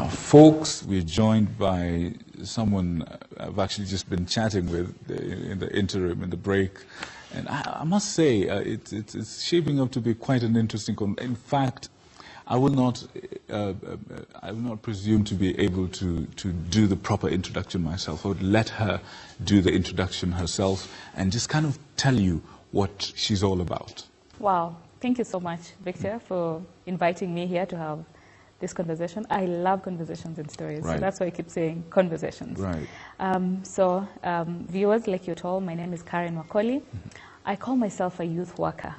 Folks, we're joined by someone I've actually just been chatting with in the interim, in the break. And I must say, it's shaping up to be quite an interesting In fact, I will not presume to be able to do the proper introduction myself. I would let her do the introduction herself and just kind of tell you what she's all about. Wow. Thank you so much, Victor, for inviting me here to have this conversation. I love conversations and stories, right. So that's why I keep saying conversations. Right. Viewers, like you're told, my name is Caren Wakoli. I call myself a youth worker.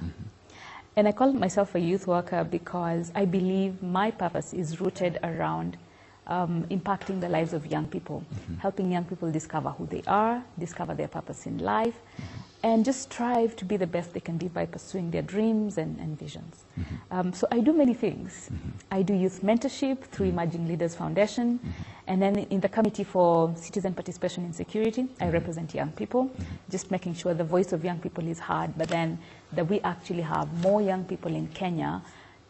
And I call myself a youth worker because I believe my purpose is rooted around impacting the lives of young people, helping young people discover who they are, discover their purpose in life, and just strive to be the best they can be by pursuing their dreams and visions. So I do many things. I do youth mentorship through Emerging Leaders Foundation, and then in the Committee for Citizen Participation in Security, I represent young people, just making sure the voice of young people is heard, but then that we actually have more young people in Kenya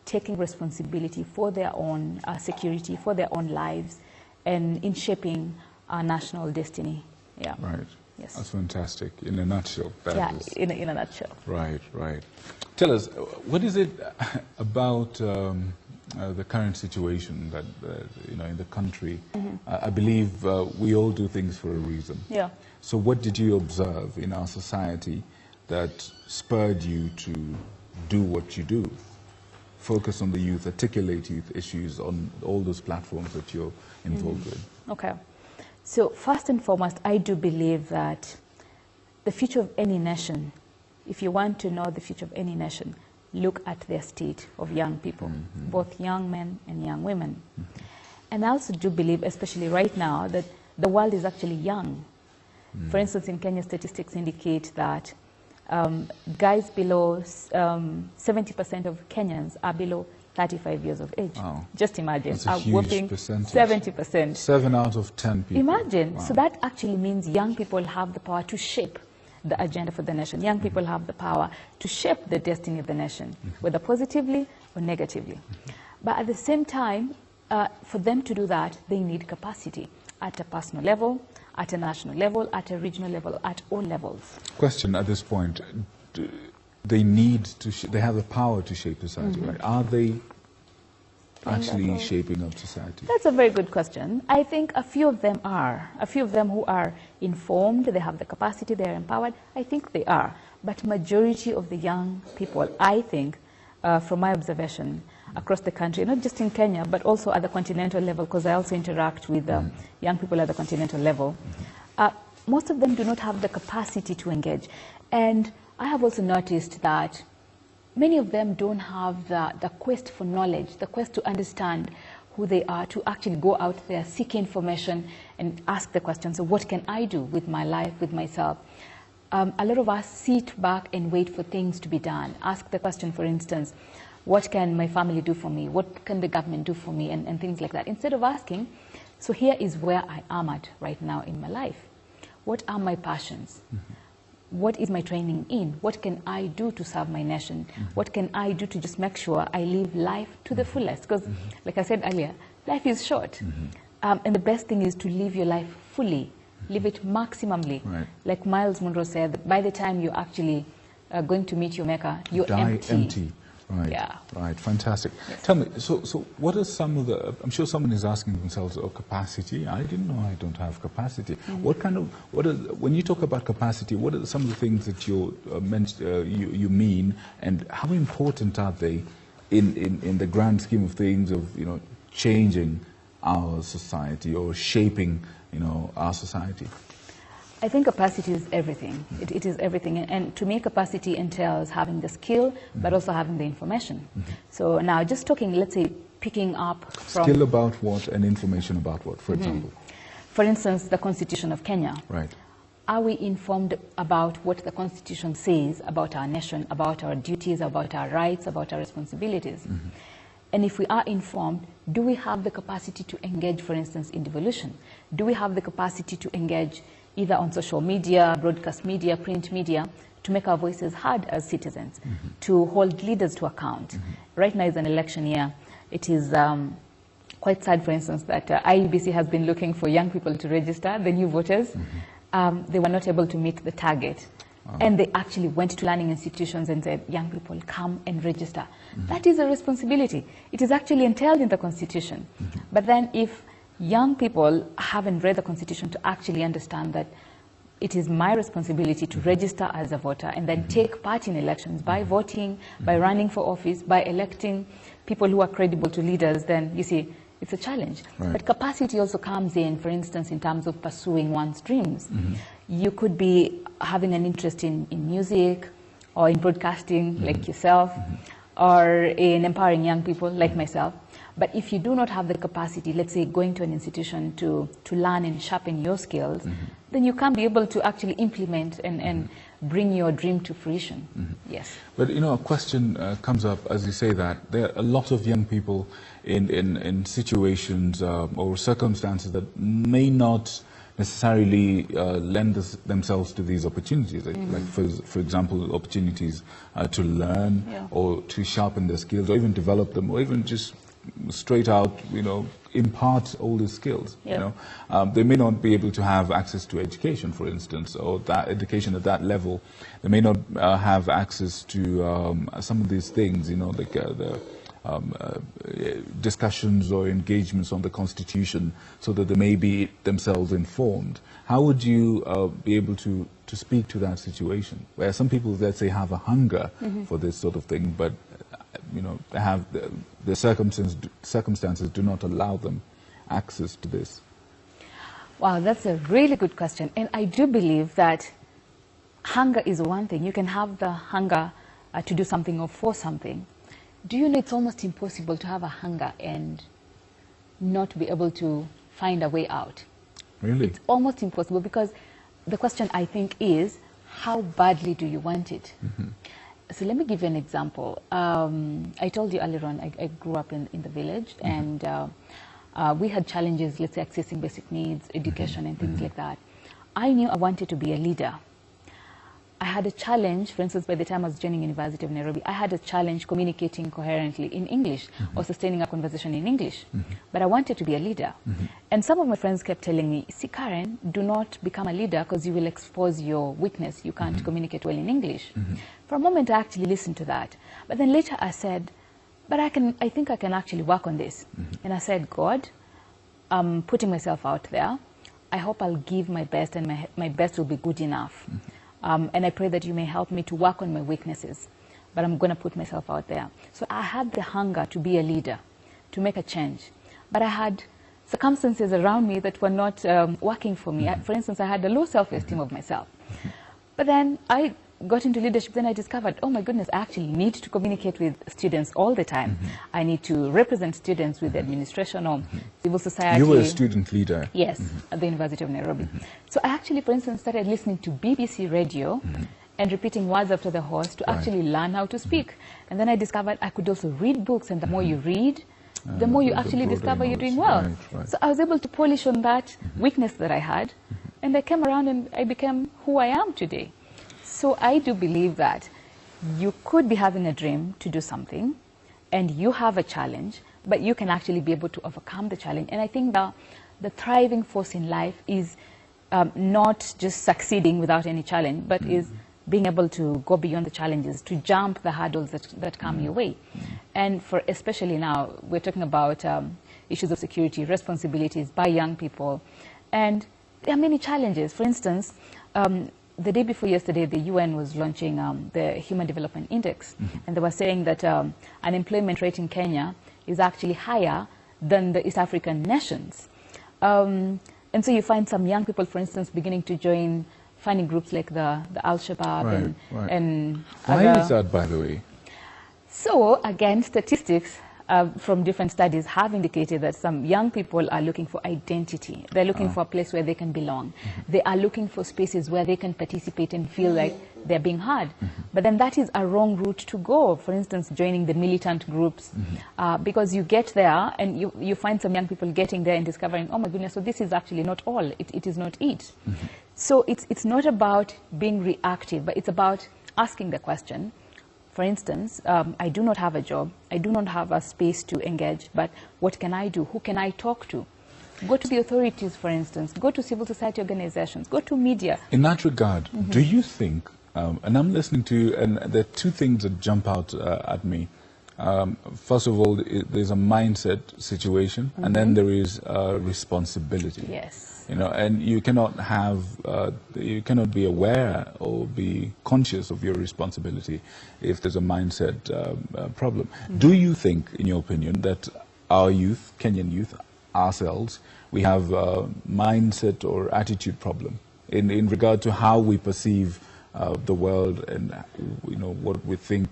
taking responsibility for their own security, for their own lives, and in shaping our national destiny. Yeah. Right. Yes. That's fantastic. In a nutshell. In a nutshell. Right, right. Tell us, what is it about the current situation that in the country? I believe we all do things for a reason. Yeah. So what did you observe in our society that spurred you to do what you do? Focus on the youth, articulate youth issues on all those platforms that you're involved with. Okay. So first and foremost, I do believe that the future of any nation, if you want to know the future of any nation, look at their state of young people, both young men and young women. And I also do believe, especially right now, that the world is actually young. For instance, in Kenya, statistics indicate that guys below 70% of Kenyans are below 35 years of age. Wow. Just imagine. That's a huge percentage. 70%. 7 out of 10 people. Imagine. Wow. So that actually means young people have the power to shape the agenda for the nation. Young people have the power to shape the destiny of the nation, whether positively or negatively. But at the same time, for them to do that, they need capacity at a personal level, at a national level, at a regional level, at all levels. Question at this point. They need to, they have the power to shape society, right? Are they actually shaping up society? That's a very good question. I think a few of them are. A few of them who are informed, they have the capacity, they're empowered. I think they are. But majority of the young people, I think, from my observation across the country, not just in Kenya, but also at the continental level, because I also interact with young people at the continental level, most of them do not have the capacity to engage. And I have also noticed that many of them don't have the quest for knowledge, the quest to understand who they are, to actually go out there, seek information, and ask the question, so what can I do with my life, with myself? A lot of us sit back and wait for things to be done. Ask the question, for instance, what can my family do for me? What can the government do for me? And things like that. Instead of asking, so here is where I am at right now in my life. What are my passions? What is my training in? What can I do to serve my nation? What can I do to just make sure I live life to the fullest? Because, like I said earlier, life is short. And the best thing is to live your life fully, live it maximally. Right. Like Miles Monroe said, by the time you're actually going to meet your maker, you're empty. Right, yeah. Right, fantastic. Yes. Tell me, so what are some of the, I'm sure someone is asking themselves, oh, capacity, I didn't know I don't have capacity. What kind of, when you talk about capacity, what are some of the things that you mean, and how important are they in the grand scheme of things of, changing our society or shaping, our society? I think capacity is everything. It is everything. And to me, capacity entails having the skill, but also having the information. So now just talking, let's say, picking up from... Skill about what and information about what, for example? For instance, the Constitution of Kenya. Right. Are we informed about what the Constitution says about our nation, about our duties, about our rights, about our responsibilities? And if we are informed, do we have the capacity to engage, for instance, in devolution? Do we have the capacity to engage either on social media, broadcast media, print media, to make our voices heard as citizens, to hold leaders to account? Right now is an election year. It is quite sad, for instance, that IEBC has been looking for young people to register, the new voters. They were not able to meet the target. And they actually went to learning institutions and said, young people, come and register. That is a responsibility. It is actually entailed in the Constitution. But then if young people haven't read the Constitution to actually understand that it is my responsibility to register as a voter and then take part in elections by voting, by running for office, by electing people who are credible to leaders, then you see, it's a challenge. Right. But capacity also comes in, for instance, in terms of pursuing one's dreams. You could be having an interest in music or in broadcasting, like yourself, or in empowering young people, like myself. But if you do not have the capacity, let's say going to an institution to learn and sharpen your skills, then you can't be able to actually implement and bring your dream to fruition. Yes. But you know, a question comes up as you say that there are a lot of young people in situations or circumstances that may not necessarily lend themselves to these opportunities, like for example, opportunities to learn or to sharpen their skills, or even develop them, or even just straight out, you know, impart all these skills. You know, they may not be able to have access to education, for instance, or that education at that level. They may not have access to some of these things, you know, like the discussions or engagements on the Constitution, so that they may be themselves informed. How would you be able to speak to that situation, where some people, let's say, have a hunger for this sort of thing, but you know, they have the circumstances do not allow them access to this? Wow, that's a really good question. And I do believe that hunger is one thing. You can have the hunger to do something or for something. Do you know it's almost impossible to have a hunger and not be able to find a way out? Really? It's almost impossible, because the question, I think, is how badly do you want it? So let me give you an example. I told you earlier on, I grew up in the village, and we had challenges, let's say, accessing basic needs, education, and things like that. I knew I wanted to be a leader. I had a challenge, for instance, by the time I was joining University of Nairobi, I had a challenge communicating coherently in English or sustaining a conversation in English. But I wanted to be a leader. And some of my friends kept telling me, see, Caren, do not become a leader because you will expose your weakness. You can't communicate well in English. For a moment, I actually listened to that. But then later I said, but I think I can actually work on this. And I said, God, I'm putting myself out there. I hope I'll give my best, and my best will be good enough. And I pray that you may help me to work on my weaknesses, but I'm going to put myself out there. So I had the hunger to be a leader, to make a change. But I had circumstances around me that were not working for me. For instance, I had a low self-esteem of myself. But then I got into leadership, then I discovered, oh my goodness, I actually need to communicate with students all the time. I need to represent students with administration or civil society. You were a student leader. Yes, at the University of Nairobi. So I actually, for instance, started listening to BBC radio and repeating words after the host to actually learn how to speak. And then I discovered I could also read books, and the more you read, the more you actually discover you're doing well. So I was able to polish on that weakness that I had, and I came around and I became who I am today. So I do believe that you could be having a dream to do something, and you have a challenge, but you can actually be able to overcome the challenge. And I think the thriving force in life is not just succeeding without any challenge, but is being able to go beyond the challenges, to jump the hurdles that come your way. And for especially now, we're talking about issues of security, responsibilities by young people. And there are many challenges. For instance, the day before yesterday, the UN was launching the Human Development Index, and they were saying that unemployment rate in Kenya is actually higher than the East African nations. And so you find some young people, for instance, beginning to join finding groups like the Al-Shabaab and Why other. is that, by the way? So again, statistics from different studies have indicated that some young people are looking for identity. They're looking for a place where they can belong. They are looking for spaces where they can participate and feel like they're being heard. But then that is a wrong route to go. For instance, joining the militant groups, because you get there and you find some young people getting there and discovering, oh my goodness, so this is actually not all. It is not it. So it's not about being reactive, but it's about asking the question, for instance, I do not have a job, I do not have a space to engage, but what can I do? Who can I talk to? Go to the authorities, for instance, go to civil society organizations, go to media. In that regard, do you think, and I'm listening to you, and there are two things that jump out at me. First of all, there's a mindset situation, and then there is responsibility. Yes. You know, and you cannot have, you cannot be aware or be conscious of your responsibility if there's a mindset problem. Do you think, in your opinion, that our youth, Kenyan youth, ourselves, we have a mindset or attitude problem in regard to how we perceive the world and, you know, what we think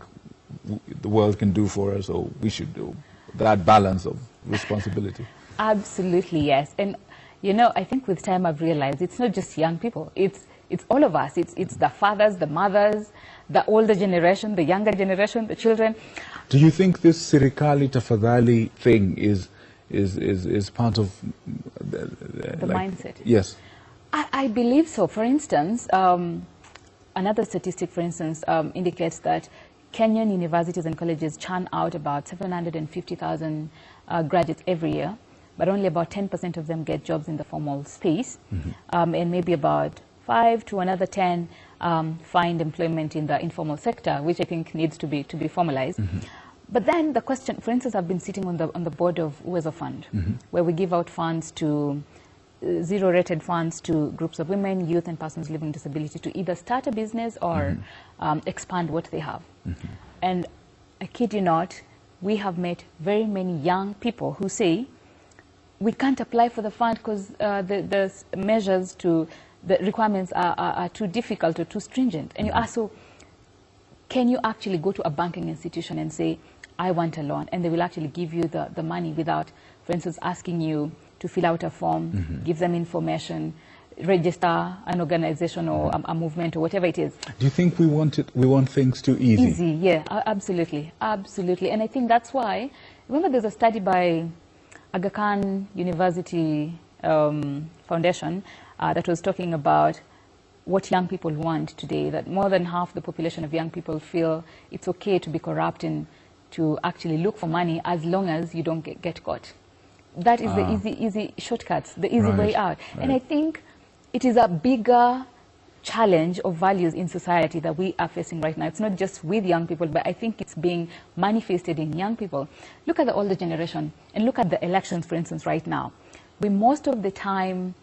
the world can do for us or we should do, that balance of responsibility? Absolutely, yes. And, you know, I think with time I've realized it's not just young people, it's all of us. It's the fathers, the mothers, the older generation, the younger generation, the children. Do you think this Sirikali Tafadhali thing is part of the mindset? Yes. I believe so. For instance, another statistic, for instance, indicates that Kenyan universities and colleges churn out about 750,000 graduates every year, but only about 10% of them get jobs in the formal space, and maybe about 5 to another 10 find employment in the informal sector, which I think needs to be formalized. But then the question, for instance, I've been sitting on the board of Uwezo Fund, where we give out funds to zero-rated funds to groups of women, youth, and persons living with disability to either start a business or expand what they have. And I kid you not, we have met very many young people who say, we can't apply for the fund because the measures to the requirements are too difficult or too stringent. And you ask, so can you actually go to a banking institution and say, I want a loan, and they will actually give you the money without, for instance, asking you to fill out a form, give them information, register an organization or a movement or whatever it is. Do you think we want things too easy? Easy, yeah, absolutely, absolutely. And I think that's why, remember there's a study by Aga Khan University Foundation that was talking about what young people want today, that more than half the population of young people feel it's okay to be corrupt and to actually look for money as long as you don't get caught. That is the easy shortcuts, the easy way out. And I think it is a bigger challenge of values in society that we are facing right now. It's not just with young people, but I think it's being manifested in young people. Look at the older generation and look at the elections, for instance, right now. We most of the time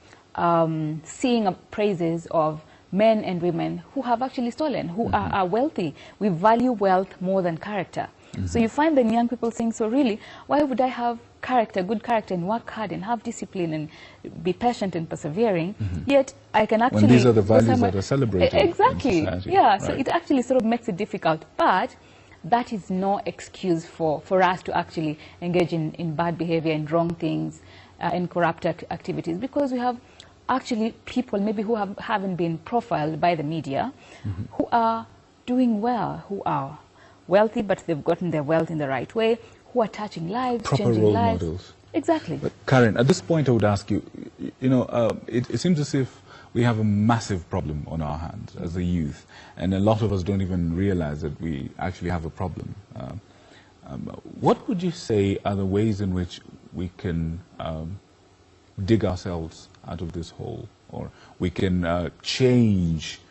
seeing praises of men and women who have actually stolen, who are wealthy. We value wealth more than character. So you find the young people saying, so really, why would I have character, good character, and work hard and have discipline and be patient and persevering, yet I can actually... When these are the values that are celebrated. Exactly, in society. yeah, so it actually sort of makes it difficult, but that is no excuse for us to actually engage in bad behavior and wrong things and corrupt activities, because we have actually people maybe who haven't been profiled by the media, who are doing well, who are wealthy, but they've gotten their wealth in the right way, who are touching lives, proper changing role lives. models. Exactly. But Caren, at this point I would ask you, you know, it seems as if we have a massive problem on our hands as a youth, and a lot of us don't even realize that we actually have a problem. What would you say are the ways in which we can dig ourselves out of this hole, or we can change,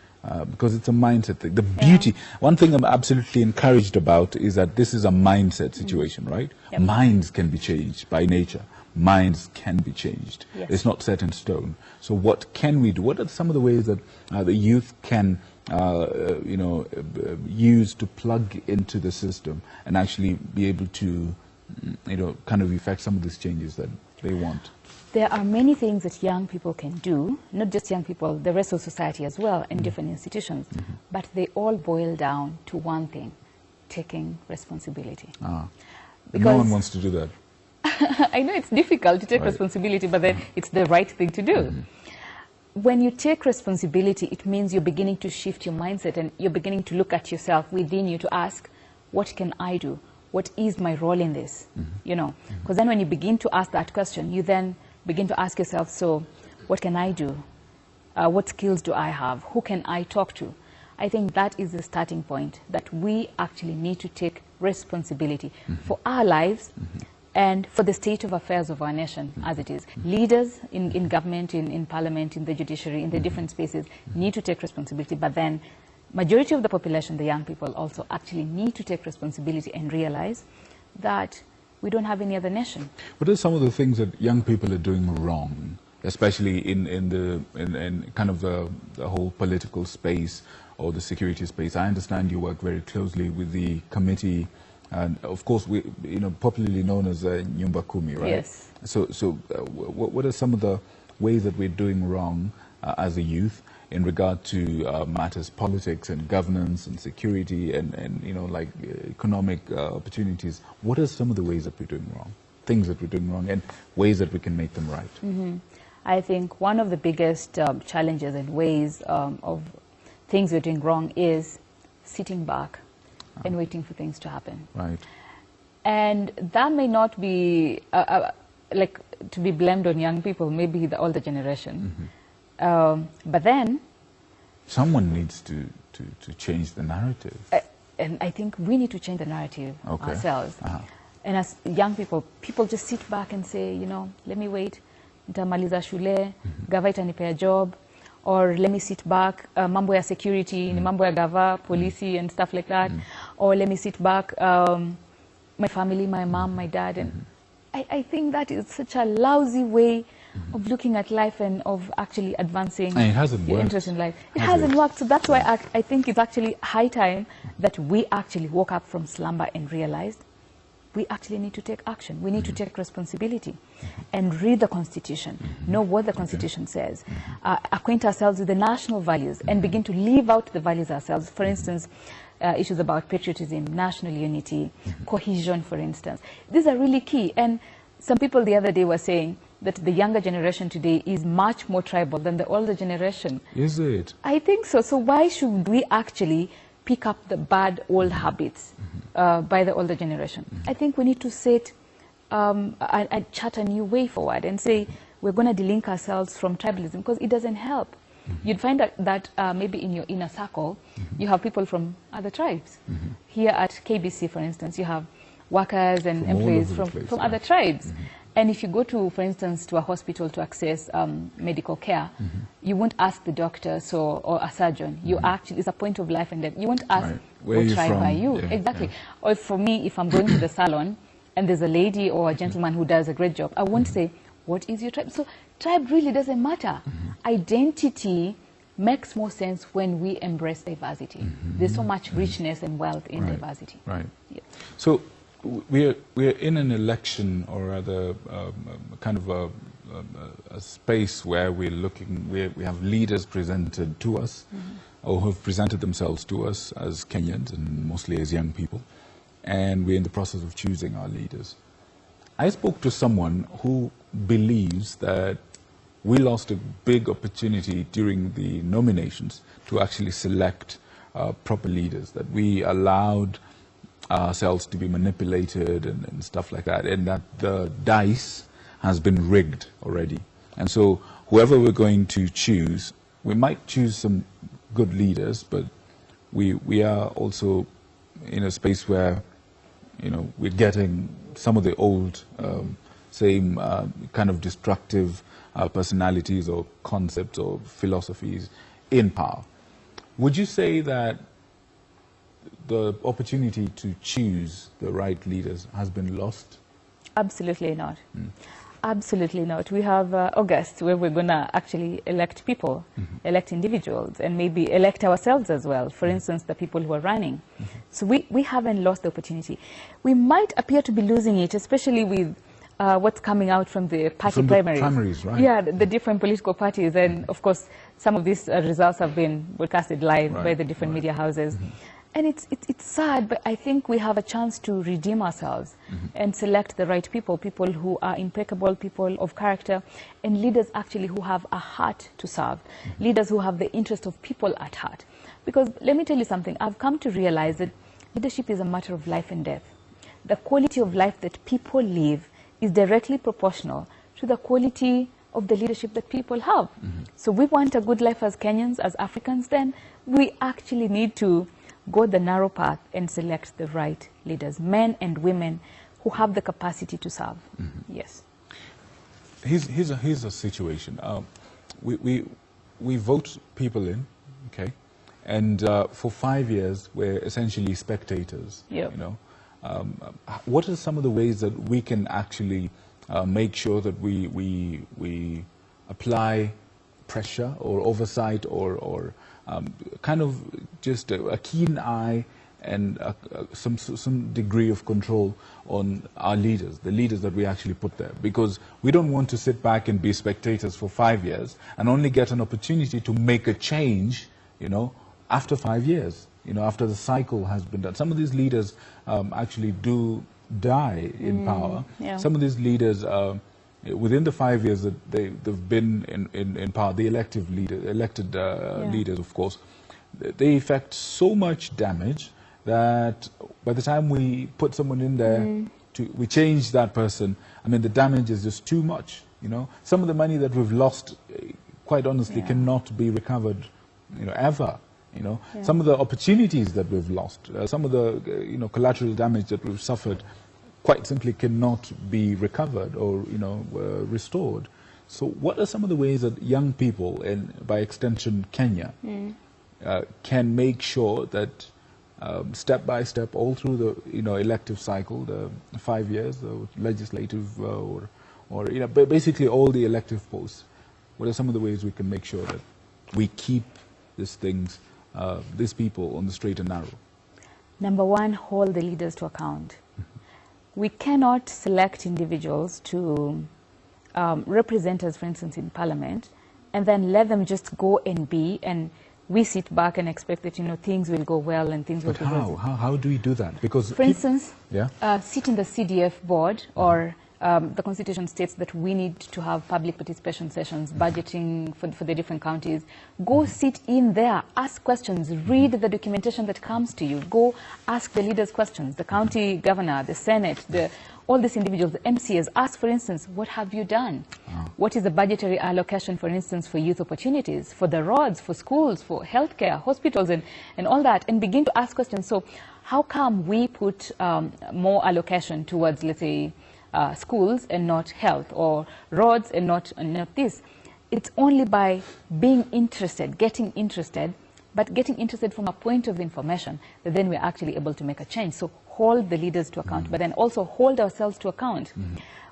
because it's a mindset thing. The beauty, one thing I'm absolutely encouraged about is that this is a mindset situation, right? Yep. Minds can be changed by nature. Minds can be changed. Yes. It's not set in stone. So what can we do? What are some of the ways that the youth can you know, use to plug into the system and actually be able to, you know, kind of effect some of these changes that they want? There are many things that young people can do, not just young people, the rest of society as well, in different institutions, but they all boil down to one thing: taking responsibility. Because no one wants to do that. I know it's difficult to take responsibility, but then it's the right thing to do. When you take responsibility, it means you're beginning to shift your mindset, and you're beginning to look at yourself within you to ask, what can I do? What is my role in this? You know, because then when you begin to ask that question, you then begin to ask yourself, so what can I do? What skills do I have? Who can I talk to? I think that is the starting point, that we actually need to take responsibility for our lives and for the state of affairs of our nation as it is. Leaders in government, in parliament, in the judiciary, in the different spaces need to take responsibility, but then majority of the population, the young people, also actually need to take responsibility and realize that we don't have any other nation. What are some of the things that young people are doing wrong, especially in kind of the whole political space or the security space? I understand you work very closely with the committee, and of course, popularly known as Nyumba Kumi, right? Yes. So what are some of the ways that we're doing wrong as a youth in regard to matters, politics and governance and security and like economic opportunities? What are some of the ways that we're doing wrong, things that we're doing wrong, and ways that we can make them right? I think one of the biggest challenges and ways of things we're doing wrong is sitting back and waiting for things to happen. Right. And that may not be like to be blamed on young people, maybe the older generation. But then someone needs to change the narrative. And I think we need to change the narrative ourselves. And as young people, people just sit back and say, let me wait, nitamaliza shule, gava itanipea job, or let me sit back, mambo ya security, ni mambo ya gava, policy and stuff like that, or let me sit back, my family, my mom, my dad. And I think that is such a lousy way of looking at life and of actually advancing your interest in life. It hasn't worked. So that's why I think it's actually high time that we actually woke up from slumber and realized we actually need to take action. We need to take responsibility and read the Constitution, know what the Constitution says, acquaint ourselves with the national values and begin to live out the values ourselves. For instance, issues about patriotism, national unity, cohesion, for instance. These are really key. And some people the other day were saying that the younger generation today is much more tribal than the older generation. Is it? I think so. So why should we actually pick up the bad old habits by the older generation? I think we need to set and chart a new way forward and say we're going to delink ourselves from tribalism, because it doesn't help. You'd find that maybe in your inner circle, you have people from other tribes. Here at KBC, for instance, you have workers and employees from other tribes. And if you go to, for instance, to a hospital to access medical care, you won't ask the doctor or a surgeon. You actually, it's a point of life and death. You won't ask what tribe are you. Exactly. Or for me, if I'm going to the salon and there's a lady or a gentleman who does a great job, I won't say, what is your tribe? So tribe really doesn't matter. Identity makes more sense when we embrace diversity. There's so much richness and wealth in diversity. Right. Yeah. So we're in an election, or rather kind of a space where we're looking, we have leaders presented to us, or who have presented themselves to us as Kenyans and mostly as young people, and we're in the process of choosing our leaders. I spoke to someone who believes that we lost a big opportunity during the nominations to actually select proper leaders, that we allowed ourselves to be manipulated and stuff like that, and that the dice has been rigged already. And so whoever we're going to choose, we might choose some good leaders, but we are also in a space where, we're getting some of the old, same kind of destructive personalities or concepts or philosophies in power. Would you say that the opportunity to choose the right leaders has been lost? Absolutely not. Absolutely not. We have August, where we're going to actually elect people, elect individuals, and maybe elect ourselves as well. For instance, the people who are running. So we haven't lost the opportunity. We might appear to be losing it, especially with what's coming out from the party primaries. Right? Yeah, the different political parties. And of course, some of these results have been broadcasted live by the different media houses. And it's sad, but I think we have a chance to redeem ourselves and select the right people, people who are impeccable, people of character, and leaders actually who have a heart to serve, leaders who have the interest of people at heart. Because let me tell you something, I've come to realize that leadership is a matter of life and death. The quality of life that people live is directly proportional to the quality of the leadership that people have. So we want a good life as Kenyans, as Africans, then we actually need to go the narrow path and select the right leaders, men and women who have the capacity to serve. Yes. Here's a situation. We vote people in, okay, and for 5 years we're essentially spectators. Yep. You know, what are some of the ways that we can actually make sure that we apply pressure or oversight or kind of just a keen eye and some degree of control on our leaders, the leaders that we actually put there? Because we don't want to sit back and be spectators for 5 years and only get an opportunity to make a change, you know, after 5 years, you know, after the cycle has been done. Some of these leaders actually do die in power. Yeah. Some of these leaders, within the 5 years that they've been in power, the elected leaders, of course, they effect so much damage that by the time we put someone in there, we change that person, I mean, the damage is just too much, you know. Some of the money that we've lost, quite honestly, cannot be recovered, you know, ever. You know, some of the opportunities that we've lost, some of the you know, collateral damage that we've suffered, quite simply cannot be recovered or, you know, restored. So, what are some of the ways that young people, and by extension Kenya, can make sure that step by step, all through the, you know, elective cycle, the 5 years, the legislative or you know, basically all the elective posts, what are some of the ways we can make sure that we keep these things, these people on the straight and narrow? Number one, hold the leaders to account. We cannot select individuals to represent us, for instance, in Parliament, and then let them just go and be, and we sit back and expect that, you know, things will go well and things will go well. How do we do that? Because for instance, sit in the CDF board, or the Constitution states that we need to have public participation sessions, budgeting for the different counties. Go sit in there, ask questions, read the documentation that comes to you. Go ask the leaders questions, the county governor, the Senate, all these individuals, the MCAs. Ask, for instance, what have you done? What is the budgetary allocation, for instance, for youth opportunities, for the roads, for schools, for healthcare, hospitals, and all that, and begin to ask questions. So how come we put more allocation towards, let's say, schools and not health, or roads and not this? It's only by being interested, getting interested, but getting interested from a point of information, that then we're actually able to make a change. So hold the leaders to account, but then also hold ourselves to account.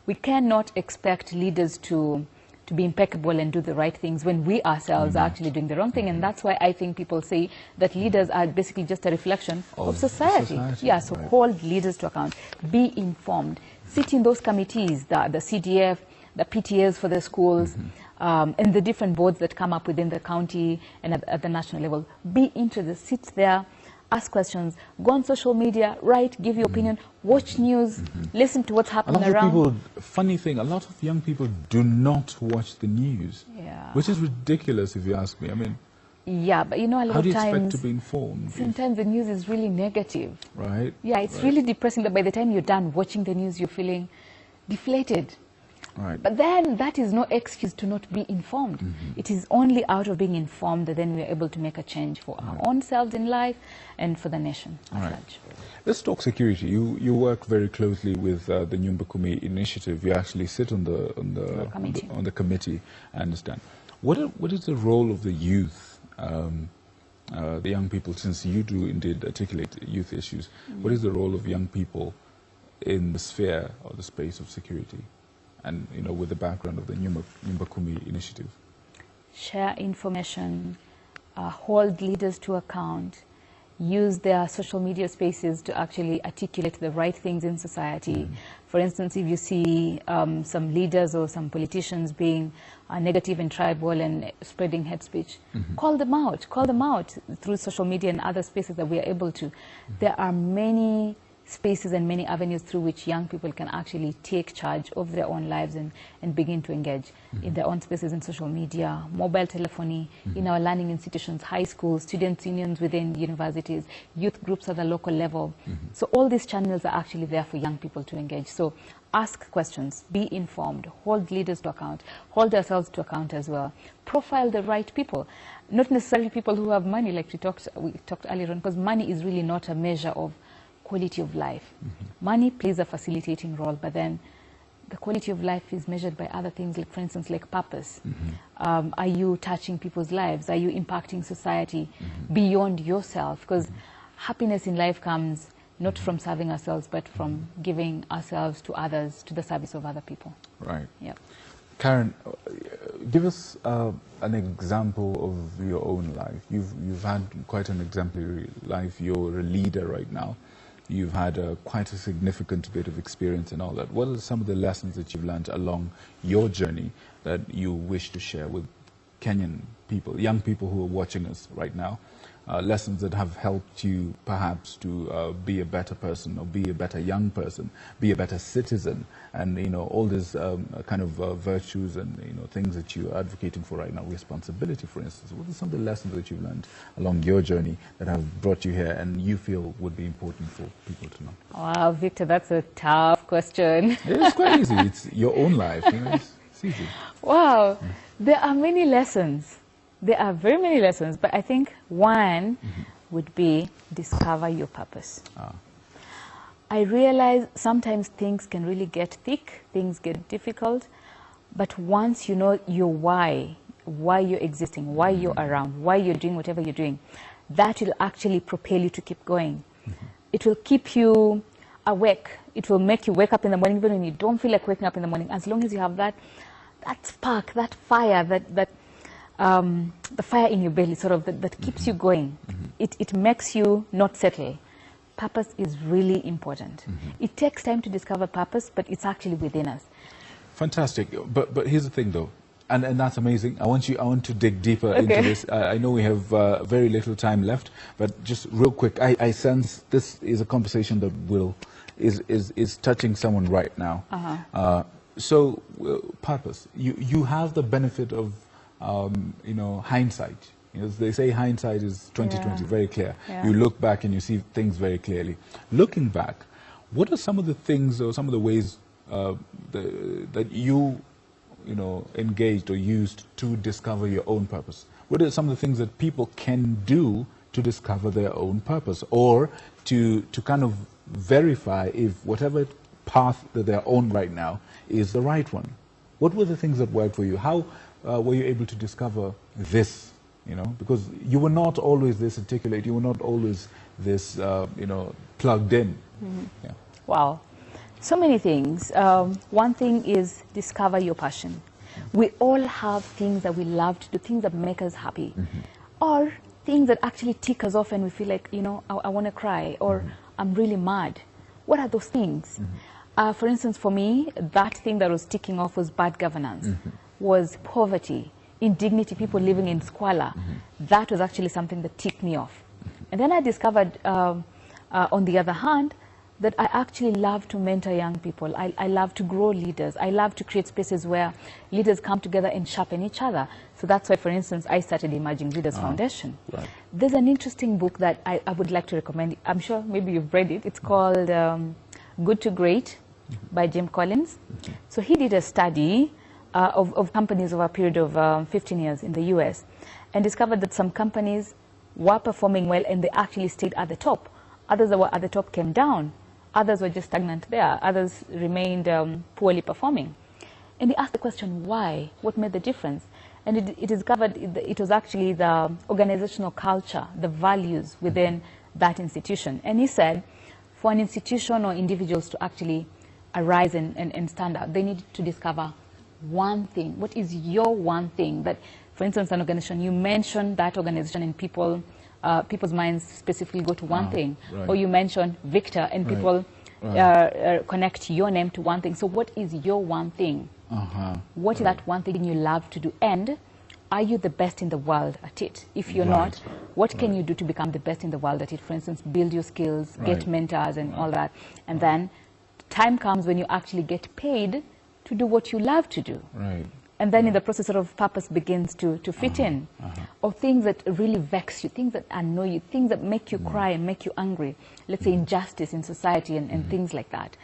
We cannot expect leaders to be impeccable and do the right things when we ourselves are actually doing the wrong thing. And that's why I think people say that leaders are basically just a reflection of society. Yeah, so hold leaders to account. Be informed. Sit in those committees, the CDF, the PTAs for the schools, and the different boards that come up within the county and at the national level. Be interested. Sit there. Ask questions, go on social media, write, give your opinion, watch news, listen to what's happening around. People, funny thing, a lot of young people do not watch the news, which is ridiculous if you ask me. I mean, yeah, but you know, a lot how do of you times, expect to be informed? Sometimes the news is really negative. Right. Yeah, it's really depressing that by the time you're done watching the news, you're feeling deflated. Right. But then that is no excuse to not be informed. It is only out of being informed that then we're able to make a change for our own selves in life and for the nation at large. Let's talk security. You work very closely with the Nyumba Kumi initiative. You actually sit on the committee. I understand. What is the role of the youth, the young people, since you do indeed articulate youth issues? What is the role of young people in the sphere or the space of security? And, you know, with the background of the Nyumba Kumi initiative? Share information, hold leaders to account, use their social media spaces to actually articulate the right things in society. For instance, if you see some leaders or some politicians being negative and tribal and spreading hate speech, call them out through social media and other spaces that we are able to. There are many spaces and many avenues through which young people can actually take charge of their own lives and begin to engage in their own spaces in social media, mobile telephony, in our learning institutions, high schools, students' unions within universities, youth groups at the local level. So all these channels are actually there for young people to engage. So ask questions, be informed, hold leaders to account, hold ourselves to account as well. Profile the right people, not necessarily people who have money, like we talked earlier on, because money is really not a measure of quality of life. Money plays a facilitating role, but then the quality of life is measured by other things, like, for instance, like purpose. Are you touching people's lives? Are you impacting society beyond yourself? Because happiness in life comes not from serving ourselves, but from giving ourselves to others, to the service of other people. Right. Yeah. Caren, give us an example of your own life. You've had quite an exemplary life. You're a leader right now. You've had quite a significant bit of experience and all that. What are some of the lessons that you've learned along your journey that you wish to share with Kenyan people, young people who are watching us right now? Lessons that have helped you perhaps to be a better person, or be a better young person, be a better citizen, and all these kind of virtues and things that you are advocating for right now. Responsibility, for instance. What are some of the lessons that you've learned along your journey that have brought you here and you feel would be important for people to know? Wow, Victor, that's a tough question. It's quite easy. It's your own life. It's easy. Wow, there are many lessons. There are very many lessons, but I think one would be discover your purpose. I realize sometimes things can really get thick, things get difficult, but once you know your why you're existing, why you're around, why you're doing whatever you're doing, that will actually propel you to keep going. It will keep you awake. It will make you wake up in the morning even when you don't feel like waking up in the morning. As long as you have that spark, that fire, the fire in your belly, sort of, that keeps you going. It makes you not settle. Purpose is really important. It takes time to discover purpose, but it's actually within us. Fantastic. But here's the thing, though, and that's amazing. I want to dig deeper into this. I know we have very little time left, but just real quick, I sense this is a conversation that is touching someone right now. So purpose. You have the benefit of hindsight. They say hindsight is 20/20, very clear. You look back and you see things very clearly. Looking back, what are some of the things or some of the ways that you engaged or used to discover your own purpose? What are some of the things that people can do to discover their own purpose, or to kind of verify if whatever path that they're on right now is the right one? What were the things that worked for you? How were you able to discover this? Because you were not always this articulate, you were not always this, plugged in. Yeah. Wow. So many things. One thing is discover your passion. We all have things that we love to do, things that make us happy, or things that actually tick us off and we feel like, I want to cry, or I'm really mad. What are those things? For instance, for me, that thing that was ticking off was bad governance, was poverty, indignity, people living in squalor. That was actually something that ticked me off. And then I discovered, on the other hand, that I actually love to mentor young people. I love to grow leaders. I love to create spaces where leaders come together and sharpen each other. So that's why, for instance, I started Emerging Leaders Foundation. Right. There's an interesting book that I would like to recommend. I'm sure maybe you've read it. It's called Good to Great by Jim Collins. So he did a study of companies over a period of 15 years in the US, and discovered that some companies were performing well and they actually stayed at the top. Others that were at the top came down. Others were just stagnant there. Others remained poorly performing. And he asked the question, why? What made the difference? And it discovered it was actually the organizational culture, the values within that institution. And he said, for an institution or individuals to actually arise and stand out, they need to discover one thing. What is your one thing that, for instance, an organization, you mention that organization and people's minds specifically go to one thing. Right. Or you mention Victor and people connect your name to one thing. So what is your one thing? What is that one thing you love to do? And are you the best in the world at it? If you're Right. not, what can you do to become the best in the world at it? For instance, build your skills, get Right. mentors and all that. And then time comes when you actually get paid to do what you love to do. Right. And then in the process, sort of purpose begins to fit in. Or things that really vex you, things that annoy you, things that make you cry and make you angry. Let's say injustice in society and things like that.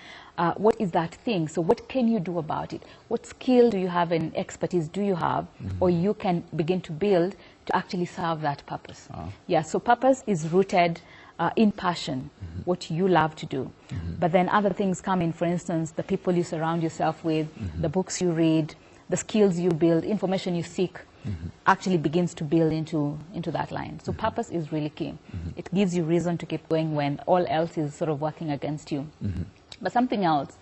What is that thing? So what can you do about it? What skill do you have and expertise do you have or you can begin to build to actually serve that purpose? Yeah, so purpose is rooted in passion, what you love to do. But then other things come in, for instance, the people you surround yourself with, the books you read, the skills you build, information you seek, actually begins to build into that line. So purpose is really key. It gives you reason to keep going when all else is sort of working against you. But something else,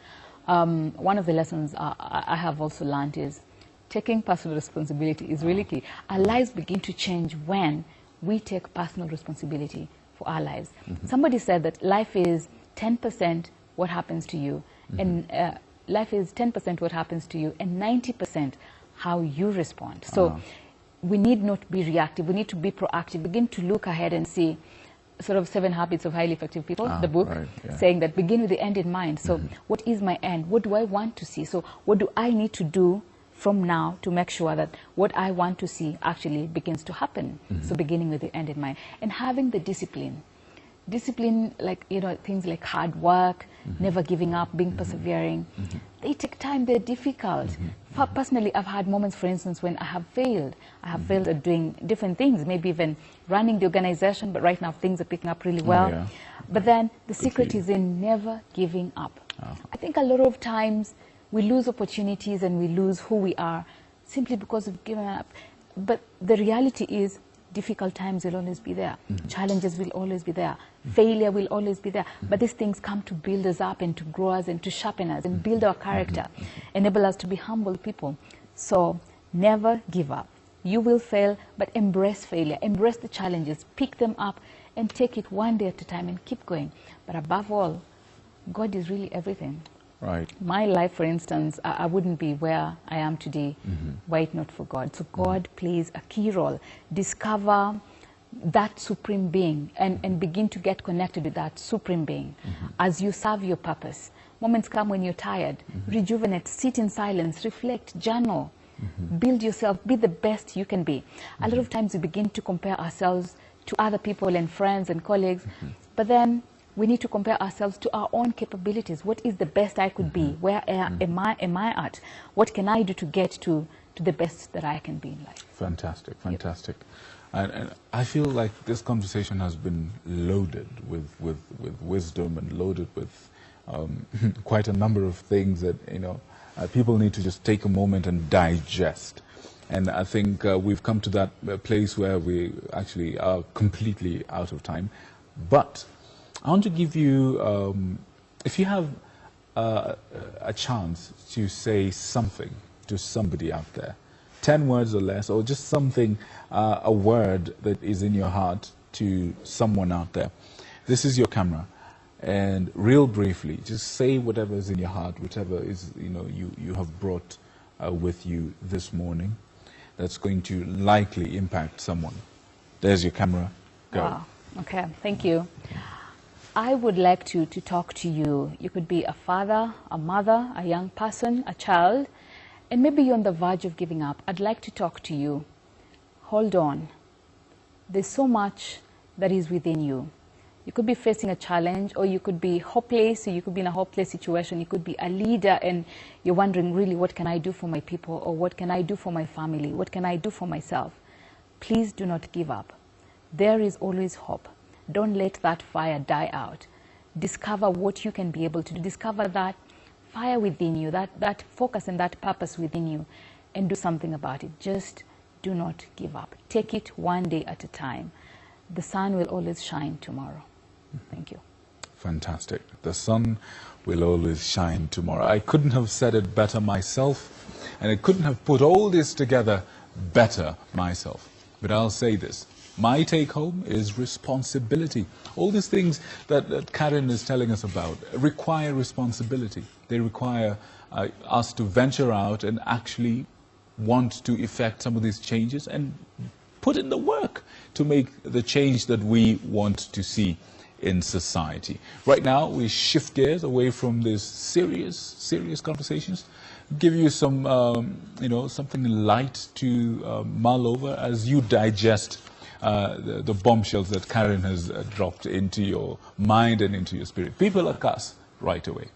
one of the lessons I have also learned is taking personal responsibility is really key. Our lives begin to change when we take personal responsibility for our lives. Somebody said that life is 10% what happens to you, and life is 10% what happens to you, and 90% how you respond. So we need not be reactive. We need to be proactive. Begin to look ahead and see sort of 7 Habits of Highly Effective People, the book, right, yeah. saying that begin with the end in mind. So what is my end? What do I want to see? So what do I need to do from now to make sure that what I want to see actually begins to happen? So beginning with the end in mind. And having the discipline. Discipline, like, you know, things like hard work, never giving up, being persevering. They take time, they're difficult. Personally, I've had moments, for instance, when I have failed. I have failed at doing different things, maybe even running the organization, but right now things are picking up really well. yeah. But then the secret is in never giving up. I think a lot of times we lose opportunities and we lose who we are simply because we've given up. But the reality is, difficult times will always be there. Challenges will always be there. Failure will always be there. But these things come to build us up and to grow us and to sharpen us and build our character, enable us to be humble people. So never give up. You will fail, but embrace failure. Embrace the challenges. Pick them up and take it one day at a time and keep going. But above all, God is really everything. Right. My life, for instance, I wouldn't be where I am today were it not for God. So God plays a key role. Discover that supreme being and begin to get connected with that supreme being as you serve your purpose. Moments come when you're tired. Rejuvenate, sit in silence, reflect, journal, build yourself, be the best you can be. A lot of times we begin to compare ourselves to other people and friends and colleagues, but then we need to compare ourselves to our own capabilities. What is the best I could be? Where am I at? What can I do to get to the best that I can be in life? Fantastic, fantastic. And I feel like this conversation has been loaded with wisdom and loaded with quite a number of things that, you know, people need to just take a moment and digest. And I think we've come to that place where we actually are completely out of time. But I want to give you, if you have a chance to say something to somebody out there, 10 words or less, or just something, a word that is in your heart to someone out there. This is your camera. And real briefly, just say whatever is in your heart, whatever is, you know, you have brought with you this morning that's going to likely impact someone. There's your camera. Go. Wow. Okay, thank you. I would like to talk to you. You could be a father, a mother, a young person, a child, and maybe you're on the verge of giving up. I'd like to talk to you. Hold on. There's so much that is within you. You could be facing a challenge, or you could be hopeless, or you could be in a hopeless situation. You could be a leader and you're wondering, really, what can I do for my people? Or what can I do for my family? What can I do for myself? Please do not give up. There is always hope. Don't let that fire die out. Discover what you can be able to do. Discover that fire within you, that focus and that purpose within you, and do something about it. Just do not give up. Take it one day at a time. The sun will always shine tomorrow. Thank you. Fantastic. The sun will always shine tomorrow. I couldn't have said it better myself, and I couldn't have put all this together better myself. But I'll say this. My take home is responsibility. All these things that Caren is telling us about require responsibility. They require us to venture out and actually want to effect some of these changes and put in the work to make the change that we want to see in society. Right now, we shift gears away from these serious conversations, give you some, something light to mull over as you digest the bombshells that Caren has dropped into your mind and into your spirit. People like us, right away.